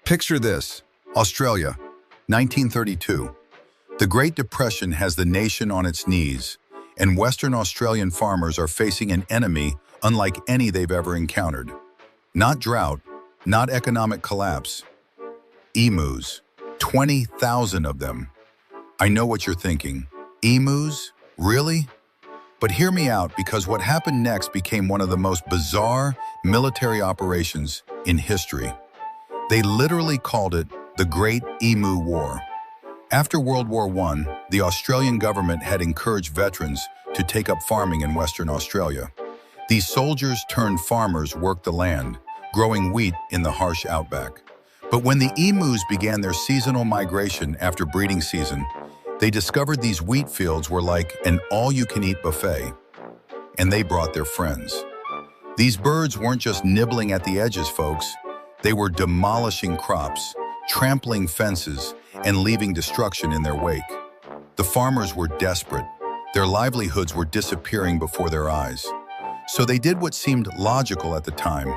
Picture this: Australia, 1932. The Great Depression has the nation on its knees, and Western Australian farmers are facing an enemy unlike any they've ever encountered. Not drought, not economic collapse. Emus. 20,000 of them. I know what you're thinking. Emus? Really? But hear me out, because what happened next became one of the most bizarre military operations in history. They literally called it the Great Emu War. After World War I, the Australian government had encouraged veterans to take up farming in Western Australia. These soldiers turned farmers worked the land, growing wheat in the harsh outback. But when the emus began their seasonal migration after breeding season, they discovered these wheat fields were like an all-you-can-eat buffet. And they brought their friends. These birds weren't just nibbling at the edges, folks. They were demolishing crops, trampling fences, and leaving destruction in their wake. The farmers were desperate. Their livelihoods were disappearing before their eyes. So they did what seemed logical at the time.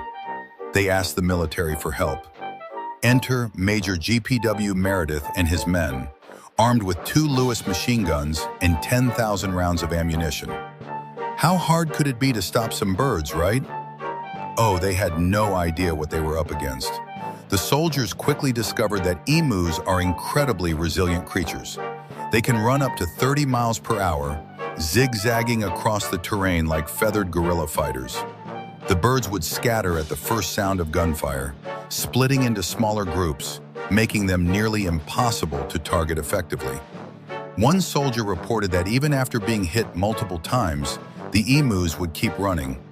They asked the military for help. Enter Major GPW Meredith and his men, armed with 2 Lewis machine guns and 10,000 rounds of ammunition. How hard could it be to stop some birds, right? Oh, they had no idea what they were up against. The soldiers quickly discovered that emus are incredibly resilient creatures. They can run up to 30 miles per hour, zigzagging across the terrain like feathered guerrilla fighters. The birds would scatter at the first sound of gunfire, splitting into smaller groups, making them nearly impossible to target effectively. One soldier reported that even after being hit multiple times, the emus would keep running.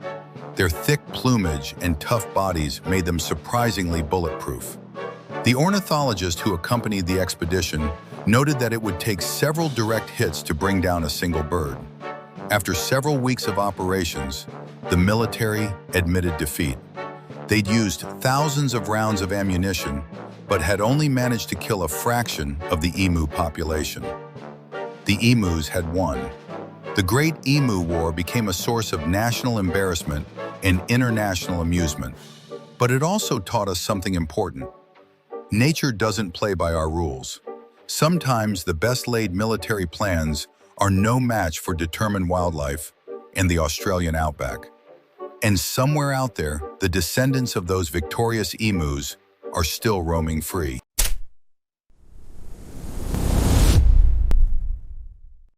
Their thick plumage and tough bodies made them surprisingly bulletproof. The ornithologist who accompanied the expedition noted that it would take several direct hits to bring down a single bird. After several weeks of operations, the military admitted defeat. They'd used thousands of rounds of ammunition, but had only managed to kill a fraction of the emu population. The emus had won. The Great Emu War became a source of national embarrassment and international amusement. But it also taught us something important. Nature doesn't play by our rules. Sometimes the best-laid military plans are no match for determined wildlife in the Australian outback. And somewhere out there, the descendants of those victorious emus are still roaming free.